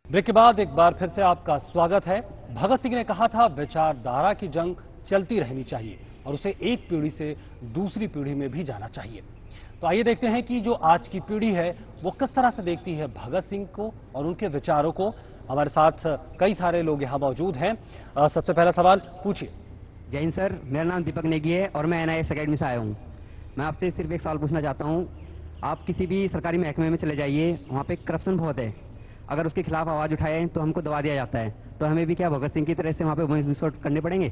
Break के बाद एक बार फिर से आपका स्वागत है। भगत सिंह ने कहा था विचारधारा की जंग चलती रहनी चाहिए और उसे एक पीढ़ी से दूसरी पीढ़ी में भी जाना चाहिए। तो आइए देखते हैं कि जो आज की पीढ़ी है वो किस तरह से देखती है भगत सिंह को और उनके विचारों को। हमारे साथ कई सारे लोग यहाँ मौजूद हैं। सबसे पहला सवाल पूछिए। जय हिंद सर, मेरा नाम दीपक नेगी है और मैं NIS अकेडमी से आया हूँ। मैं आपसे सिर्फ एक सवाल पूछना चाहता हूँ। आप किसी भी सरकारी महकमे में चले जाइए, वहाँ पे करप्शन बहुत है। अगर उसके खिलाफ आवाज उठाएं तो हमको दबा दिया जाता है। तो हमें भी क्या भगत सिंह की तरह से वहाँ पे वहीं विस्फोट करने पड़ेंगे?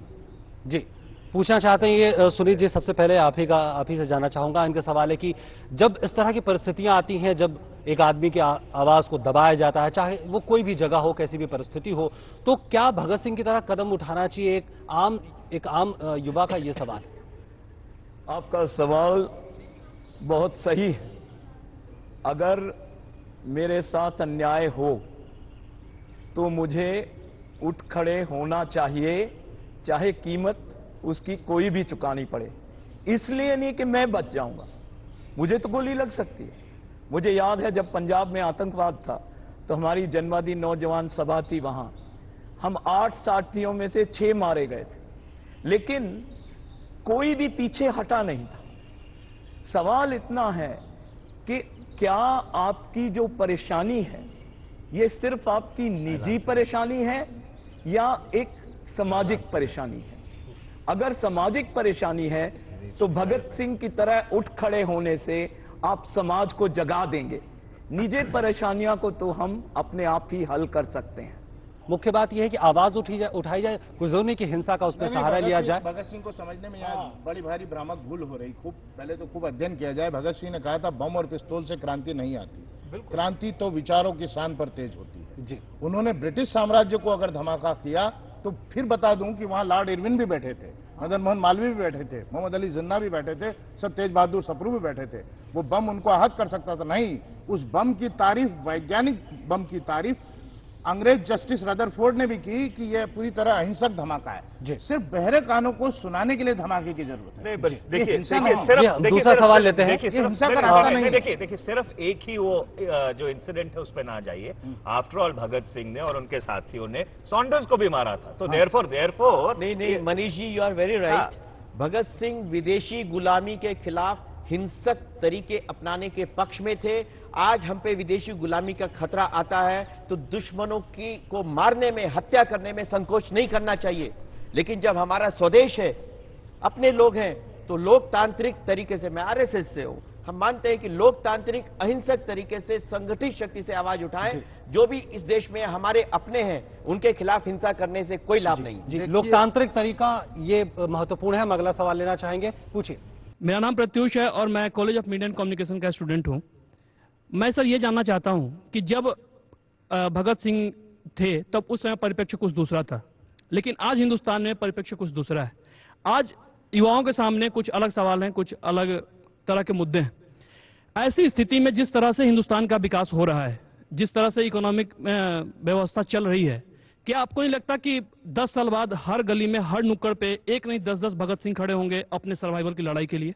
जी, पूछना चाहते हैं ये सुनील जी। सबसे पहले आप ही से जानना चाहूंगा। इनका सवाल है कि जब इस तरह की परिस्थितियां आती हैं, जब एक आदमी की आवाज को दबाया जाता है, चाहे वो कोई भी जगह हो, कैसी भी परिस्थिति हो, तो क्या भगत सिंह की तरह कदम उठाना चाहिए? एक आम युवा का ये सवाल है। आपका सवाल बहुत सही है। अगर मेरे साथ अन्याय हो तो मुझे उठ खड़े होना चाहिए, चाहे कीमत उसकी कोई भी चुकानी पड़े। इसलिए नहीं कि मैं बच जाऊंगा, मुझे तो गोली लग सकती है। मुझे याद है जब पंजाब में आतंकवाद था तो हमारी जनवादी नौजवान सभा थी, वहां हम 8 साथियों में से 6 मारे गए थे, लेकिन कोई भी पीछे हटा नहीं था। सवाल इतना है कि क्या आपकी जो परेशानी है ये सिर्फ आपकी निजी परेशानी है या एक सामाजिक परेशानी है? अगर सामाजिक परेशानी है तो भगत सिंह की तरह उठ खड़े होने से आप समाज को जगा देंगे। निजी परेशानियों को तो हम अपने आप ही हल कर सकते हैं। मुख्य बात यह है कि आवाज उठाई जाए, गुजरने की हिंसा का उसमें सहारा लिया जाए। भगत सिंह को समझने में यहाँ बड़ी भारी भ्रामक भूल हो रही। पहले तो खूब अध्ययन किया जाए। भगत सिंह ने कहा था बम और पिस्तौल से क्रांति नहीं आती, क्रांति तो विचारों की शान पर तेज होती है। जी। उन्होंने ब्रिटिश साम्राज्य को अगर धमाका किया तो फिर बता दूं कि वहां लॉर्ड इरविन भी बैठे थे, मदन मोहन मालवीय भी बैठे थे, मोहम्मद अली जिन्ना भी बैठे थे, सब तेज बहादुर सप्रू भी बैठे थे। वो बम उनको आहत कर सकता था? नहीं। उस बम की तारीफ, वैज्ञानिक बम की तारीफ अंग्रेज जस्टिस रदरफोर्ड ने भी की कि यह पूरी तरह अहिंसक धमाका है। सिर्फ बहरे कानों को सुनाने के लिए धमाके की जरूरत है। देखिए, दूसरा सवाल लेते हैं। हिंसा का रास्ता नहीं। देखिए सिर्फ एक ही वो जो इंसिडेंट है उस पर ना जाइए। आफ्टर ऑल भगत सिंह ने और उनके साथियों ने सॉन्डर्स को भी मारा था। तो देयरफॉर नहीं Manish ji, you are very right. Bhagat Singh विदेशी गुलामी के खिलाफ हिंसक तरीके अपनाने के पक्ष में थे। आज हम पे विदेशी गुलामी का खतरा आता है तो दुश्मनों को मारने में, हत्या करने में संकोच नहीं करना चाहिए। लेकिन जब हमारा स्वदेश है, अपने लोग हैं, तो लोकतांत्रिक तरीके से, मैं RSS से हूं, हम मानते हैं कि लोकतांत्रिक अहिंसक तरीके से संगठित शक्ति से आवाज उठाएं। जो भी इस देश में हमारे अपने हैं उनके खिलाफ हिंसा करने से कोई लाभ नहीं। जी, लोकतांत्रिक तरीका ये महत्वपूर्ण है। हम अगला सवाल लेना चाहेंगे, पूछिए। मेरा नाम प्रत्युष है और मैं college of media and communication का स्टूडेंट हूं। मैं सर ये जानना चाहता हूं कि जब भगत सिंह थे तब उस समय परिप्रेक्ष्य कुछ दूसरा था, लेकिन आज हिंदुस्तान में परिप्रेक्ष्य कुछ दूसरा है। आज युवाओं के सामने कुछ अलग सवाल हैं, कुछ अलग तरह के मुद्दे हैं। ऐसी स्थिति में जिस तरह से हिंदुस्तान का विकास हो रहा है, जिस तरह से इकोनॉमिक व्यवस्था चल रही है, क्या आपको नहीं लगता कि 10 साल बाद हर गली में, हर नुक्कड़ पे एक नहीं 10-10 भगत सिंह खड़े होंगे अपने सर्वाइवल की लड़ाई के लिए?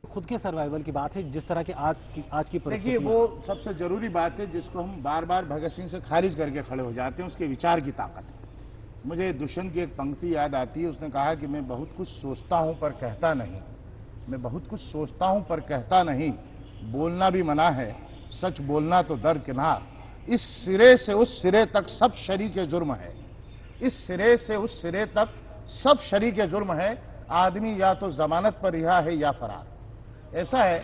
खुद के सर्वाइवल की बात है, जिस तरह की आज की परिस्थिति। देखिए, वो सबसे जरूरी बात है जिसको हम बार बार भगत सिंह से खारिज करके खड़े हो जाते हैं, उसके विचार की ताकत है। मुझे दुष्यंत की एक पंक्ति याद आती है। उसने कहा कि मैं बहुत कुछ सोचता हूं पर कहता नहीं, मैं बहुत कुछ सोचता हूं पर कहता नहीं, बोलना भी मना है, सच बोलना तो दरकिनार। इस सिरे से उस सिरे तक सब शरीके जुर्म है, इस सिरे से उस सिरे तक सब शरीके जुर्म है। आदमी या तो जमानत पर रिहा है या फरार। ऐसा है।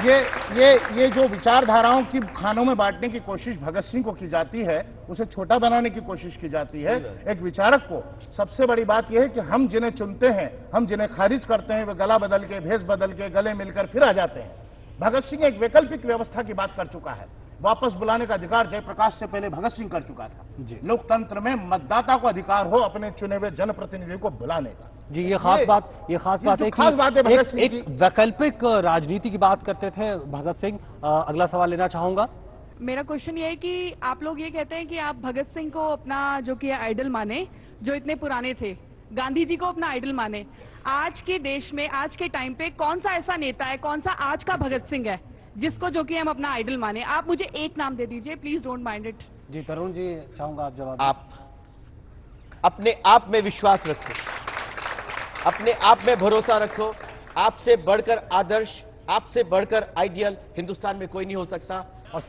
ये जो विचारधाराओं की खानों में बांटने की कोशिश भगत सिंह को की जाती है, उसे छोटा बनाने की कोशिश की जाती है एक विचारक को। सबसे बड़ी बात यह है कि हम जिन्हें चुनते हैं, हम जिन्हें खारिज करते हैं, वे गला बदल के, भेष बदल के, गले मिलकर फिर आ जाते हैं। भगत सिंह एक वैकल्पिक व्यवस्था की बात कर चुका है। वापस बुलाने का अधिकार जयप्रकाश से पहले भगत सिंह कर चुका था। लोकतंत्र में मतदाता को अधिकार हो अपने चुने हुए जनप्रतिनिधि को बुलाने का। जी, ये खास बात है कि एक वैकल्पिक राजनीति की बात करते थे भगत सिंह। अगला सवाल लेना चाहूंगा। मेरा क्वेश्चन ये है कि आप लोग ये कहते हैं कि आप भगत सिंह को अपना जो कि आइडल माने, जो इतने पुराने थे, गांधी जी को अपना आइडल माने। आज के देश में, आज के टाइम पे कौन सा ऐसा नेता है, कौन सा आज का भगत सिंह है जिसको जो कि हम अपना आइडल माने? आप मुझे एक नाम दे दीजिए, प्लीज डोंट माइंड इट। जी तरुण जी, चाहूंगा आप जवाब। आप अपने आप में विश्वास रखो, अपने आप में भरोसा रखो। आपसे बढ़कर आदर्श, आपसे बढ़कर आइडियल हिंदुस्तान में कोई नहीं हो सकता। और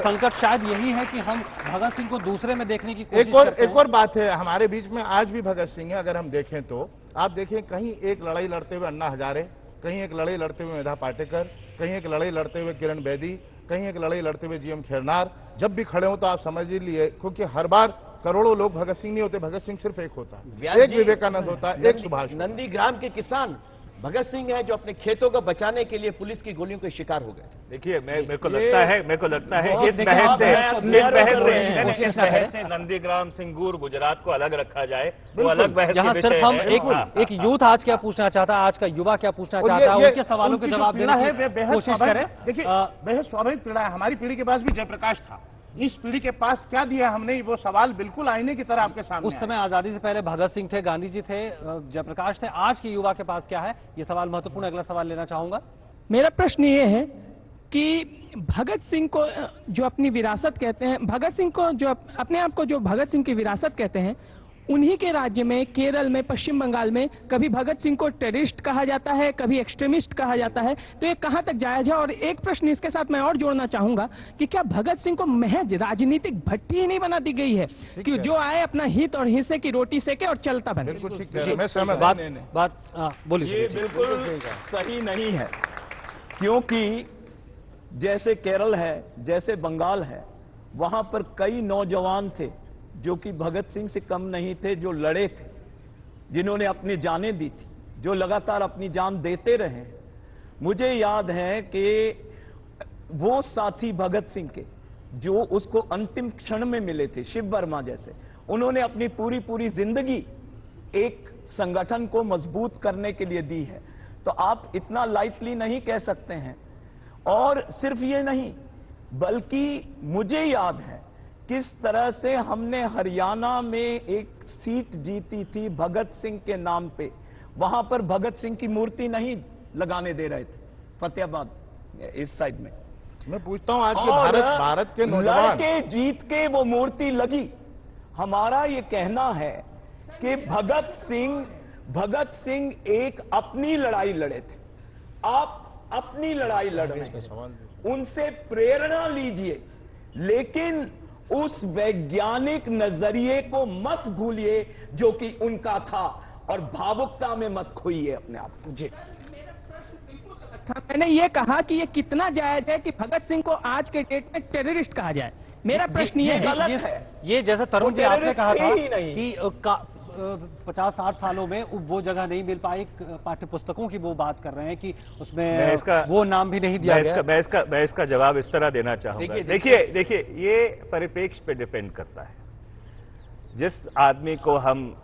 संकट शायद यही है कि हम भगत सिंह को दूसरे में देखने की कोशिश करते हैं। एक और बात है, हमारे बीच में आज भी भगत सिंह है। अगर हम देखें तो आप देखें, कहीं एक लड़ाई लड़ते हुए अन्ना हजारे, कहीं एक लड़ाई लड़ते हुए मेधा पाटेकर, कहीं एक लड़ाई लड़ते हुए किरण बेदी, कहीं एक लड़ाई लड़ते हुए जीएम खेरनार। जब भी खड़े हो तो आप समझ लीजिए, क्योंकि हर बार करोड़ों लोग भगत सिंह नहीं होते, भगत सिंह सिर्फ एक होता है, एक विवेकानंद होता है, एक सुभाष। नंदीग्राम के किसान भगत सिंह है जो अपने खेतों को बचाने के लिए पुलिस की गोलियों के शिकार हो गए। देखिए, मेरे को लगता है इस बहस से नंदीग्राम सिंगूर गुजरात को अलग रखा जाए, वो अलग बहस जहां के सिर्फ विषय हम है। एक यूथ आज क्या पूछना चाहता है, आज का युवा क्या पूछना चाहता है, उनके सवालों के जवाब देने की कोशिश करें। देखिए, बेहद स्वाभाविक पीड़ा है। हमारी पीढ़ी के पास भी जयप्रकाश था, इस पीढ़ी के पास क्या दिया हमने, वो सवाल बिल्कुल आईने की तरह आपके सामने। उस समय आजादी से पहले भगत सिंह थे, गांधी जी थे, जयप्रकाश थे। आज के युवा के पास क्या है, ये सवाल महत्वपूर्ण। अगला सवाल लेना चाहूंगा। मेरा प्रश्न ये है कि भगत सिंह को जो अपनी विरासत कहते हैं, भगत सिंह को जो अपने आप को जो भगत सिंह की विरासत कहते हैं, उन्हीं के राज्य में, केरल में, पश्चिम बंगाल में कभी भगत सिंह को टेररिस्ट कहा जाता है, कभी एक्सट्रीमिस्ट कहा जाता है। तो ये कहां तक जायज है? और एक प्रश्न इसके साथ मैं और जोड़ना चाहूंगा कि क्या भगत सिंह को महज राजनीतिक भट्टी ही नहीं बना दी गई है कि जो आए अपना हित और हिस्से की रोटी सेके और चलता बने? बिल्कुल ठीक है, मैं सहमत बात बोलिए। ये बिल्कुल सही नहीं है, क्योंकि जैसे केरल है, जैसे बंगाल है, वहां पर कई नौजवान थे जो कि भगत सिंह से कम नहीं थे, जो लड़े थे, जिन्होंने अपनी जानें दी थी, जो लगातार अपनी जान देते रहे। मुझे याद है कि वो साथी भगत सिंह के जो उसको अंतिम क्षण में मिले थे, शिव वर्मा जैसे, उन्होंने अपनी पूरी जिंदगी एक संगठन को मजबूत करने के लिए दी है। तो आप इतना लाइटली नहीं कह सकते हैं। और सिर्फ ये नहीं, बल्कि मुझे याद है किस तरह से हमने हरियाणा में एक सीट जीती थी भगत सिंह के नाम पे। वहां पर भगत सिंह की मूर्ति नहीं लगाने दे रहे थे, फतेहाबाद इस साइड में। मैं पूछता हूं, आज के भारत के नौजवान लड़के जीत के वो मूर्ति लगी। हमारा ये कहना है कि भगत सिंह एक अपनी लड़ाई लड़े थे। आप अपनी लड़ाई लड़ रहे हैं, उनसे प्रेरणा लीजिए, लेकिन उस वैज्ञानिक नजरिए को मत भूलिए जो कि उनका था, और भावुकता में मत खोइए अपने आप को। जी, मैंने ये कहा कि ये कितना जायज है कि भगत सिंह को आज के डेट में टेररिस्ट कहा जाए। मेरा प्रश्न ये है, ये जैसा तरुण जी आपने कहा था ही नहीं। कि 50-60 सालों में वो जगह नहीं मिल पाई, पाठ्य पुस्तकों की वो बात कर रहे हैं कि उसमें वो नाम भी नहीं दिया गया। मैं इसका जवाब इस तरह देना चाहूंगा। देखिए, ये परिप्रेक्ष्य पे डिपेंड करता है। जिस आदमी को हम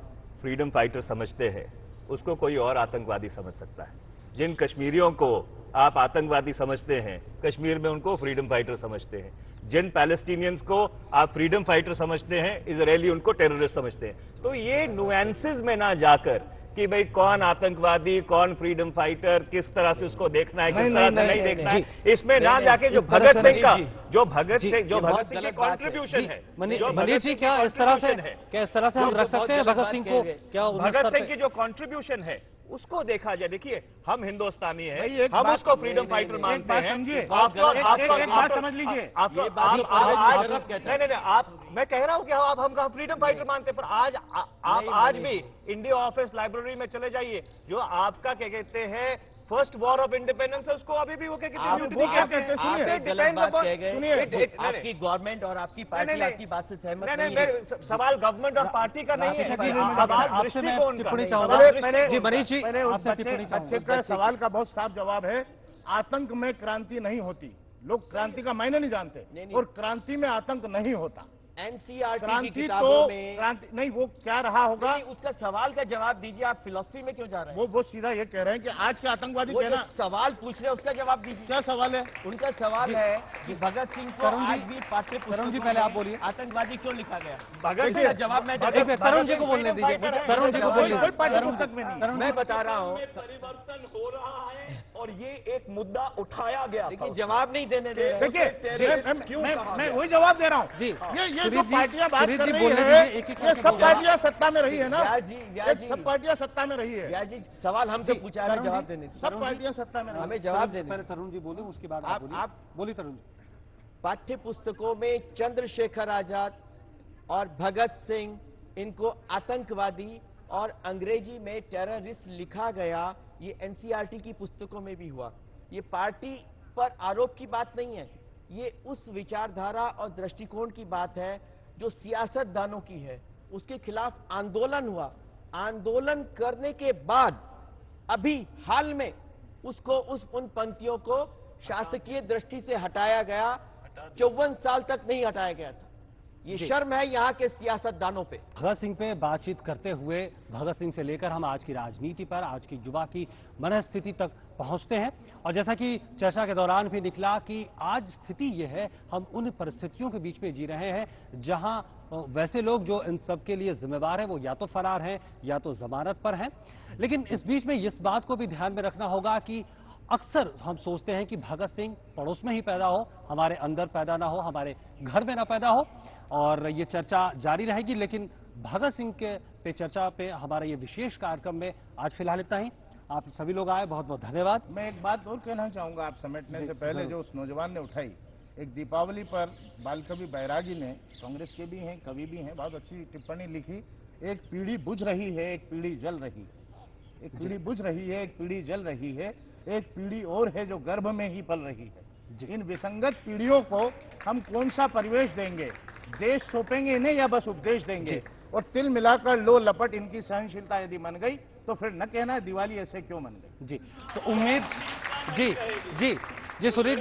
फ्रीडम फाइटर समझते हैं, उसको कोई और आतंकवादी समझ सकता है। जिन कश्मीरियों को आप आतंकवादी समझते हैं, कश्मीर में उनको फ्रीडम फाइटर समझते हैं। जिन पैलेस्टीनियंस को आप फ्रीडम फाइटर समझते हैं, इजरायली उनको टेररिस्ट समझते हैं। तो ये नुएंसेस में ना जाकर कि भाई कौन आतंकवादी, कौन फ्रीडम फाइटर, किस तरह से उसको देखना है, किस तरह से नहीं देखना है, इसमें ना जाके जो भगत सिंह का जो भगत सिंह की कॉन्ट्रीब्यूशन है, मनीष जी, क्या इस तरह से हम रख सकते हैं भगत सिंह को? क्या भगत सिंह की जो कॉन्ट्रीब्यूशन है उसको देखा जाए। देखिए, हम हिंदुस्तानी हैं, हम उसको फ्रीडम फाइटर मानते हैं। आप समझ लीजिए, नहीं, आप, मैं कह रहा हूं कि हम फ्रीडम फाइटर मानते हैं, पर आप आज भी इंडिया ऑफिस लाइब्रेरी में चले जाइए, जो आपका क्या कहते हैं फर्स्ट वॉर ऑफ इंडिपेंडेंस है, उसको अभी भी वो कहते हैं। आपकी गवर्नमेंट और आपकी पार्टी आपकी बात से सहमत नहीं है। सवाल गवर्नमेंट और पार्टी का नहीं है, सवाल दृष्टिकोण का। बच्चे का सवाल का बहुत साफ जवाब है। आतंक में क्रांति नहीं होती। लोग क्रांति का मायने नहीं जानते, और क्रांति में आतंक नहीं होता। एनसीईआरटी की क्रांति किताबों में क्रांति नहीं, वो क्या रहा होगा? उसका सवाल का जवाब दीजिए। आप फिलॉसफी में क्यों जा रहे हैं? वो सीधा ये कह रहे हैं कि आज के आतंकवादी वो जो सवाल पूछ रहे हैं उसका जवाब दीजिए। क्या सवाल है? उनका सवाल है कि भगत सिंह को आज भी पाठ्य पुस्तकों में पहले आप बोलिए, आतंकवादी क्यों लिखा गया? भगत सिंह का जवाब मैं तरुण जी को बोलने दीजिए। तरुण जी को बोलिए। कोई पाठ्य पुस्तक में नहीं। मैं बता रहा हूँ, परिवर्तन हो रहा है और ये एक मुद्दा उठाया गया। देखिए जवाब नहीं देने दे रहे। देखिए मैं वही जवाब दे रहा हूँ जी। ये जो पार्टियां बात कर रही है, ये सब पार्टियां सत्ता में रही है ना, सब पार्टियां सत्ता में रही है। व्यास जी सवाल हमसे पूछा है, जवाब देने, सब पार्टियां सत्ता में, हमें जवाब देने। पहले तरुण जी बोले, उसके बाद आप बोलिए। तरुण जी, पाठ्य पुस्तकों में चंद्रशेखर आजाद और भगत सिंह, इनको आतंकवादी और अंग्रेजी में टेररिस्ट लिखा गया, ये एनसीईआरटी की पुस्तकों में भी हुआ। ये पार्टी पर आरोप की बात नहीं है, ये उस विचारधारा और दृष्टिकोण की बात है जो सियासतदानों की है। उसके खिलाफ आंदोलन हुआ, आंदोलन करने के बाद अभी हाल में उसको उन पंक्तियों को शासकीय दृष्टि से हटाया गया, 54 साल तक नहीं हटाया गया था। ये शर्म है यहाँ के सियासतदानों पे। भगत सिंह पे बातचीत करते हुए भगत सिंह से लेकर हम आज की राजनीति पर, आज की युवा की मनस्थिति तक पहुंचते हैं। और जैसा कि चर्चा के दौरान भी निकला कि आज स्थिति यह है, हम उन परिस्थितियों के बीच में जी रहे हैं जहां वैसे लोग जो इन सब के लिए जिम्मेवार हैं वो या तो फरार हैं या तो जमानत पर हैं। लेकिन इस बीच में इस बात को भी ध्यान में रखना होगा कि अक्सर हम सोचते हैं कि भगत सिंह पड़ोस में ही पैदा हो, हमारे अंदर पैदा ना हो, हमारे घर में ना पैदा हो, और ये चर्चा जारी रहेगी। लेकिन भगत सिंह के पे चर्चा पे हमारा ये विशेष कार्यक्रम में आज फिलहाल इतना ही। आप सभी लोग आए, बहुत बहुत धन्यवाद। मैं एक बात और कहना चाहूंगा आप समेटने से पहले, जो उस नौजवान ने उठाई, एक दीपावली पर बालकवि बैरागी ने, कांग्रेस के भी हैं, कवि भी हैं, बहुत अच्छी टिप्पणी लिखी। एक पीढ़ी बुझ रही है, एक पीढ़ी जल रही, एक पीढ़ी बुझ रही है, एक पीढ़ी जल रही है, एक पीढ़ी और है जो गर्भ में ही पल रही है। इन विसंगत पीढ़ियों को हम कौन सा परिवेश देंगे? देश सौंपेंगे इन्हें या बस उपदेश देंगे? और तिल मिलाकर लो लपट इनकी सहनशीलता यदि मन गई तो फिर न कहना दिवाली ऐसे क्यों मन गई। जी तो उम्मीद जी सुरेश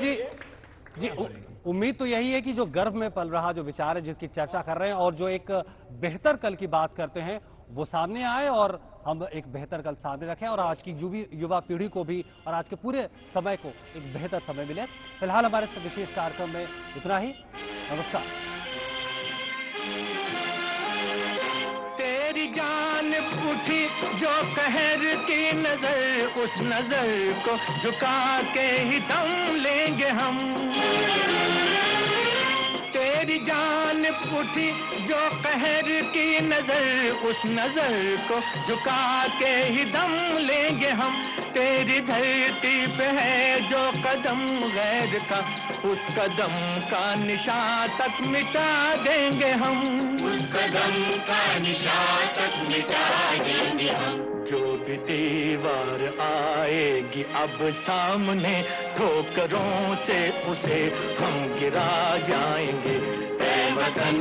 जी उम्मीद तो यही है कि जो गर्भ में पल रहा जो विचार है, जिसकी चर्चा कर रहे हैं और जो एक बेहतर कल की बात करते हैं, वो सामने आए और हम एक बेहतर कल सामने रखें और आज की युवा पीढ़ी को भी और आज के पूरे समय को एक बेहतर समय मिले। फिलहाल हमारे इस विशेष कार्यक्रम में इतना ही। नमस्कार। तेरी जान उठी जो कहर की नजर, उस नजर को झुका के ही दम लेंगे हम। तेरी जान उठी जो कहर की नजर, उस नजर को झुका के ही दम लेंगे हम। तेरी धरती पे है जो कदम गैर का, उस कदम का निशान तक मिटा देंगे हम। उस कदम का निशान तक मिटा देंगे हम। जो भी दीवार आएगी अब सामने, ठोकरों से उसे हम गिरा जाएंगे। ऐ वतन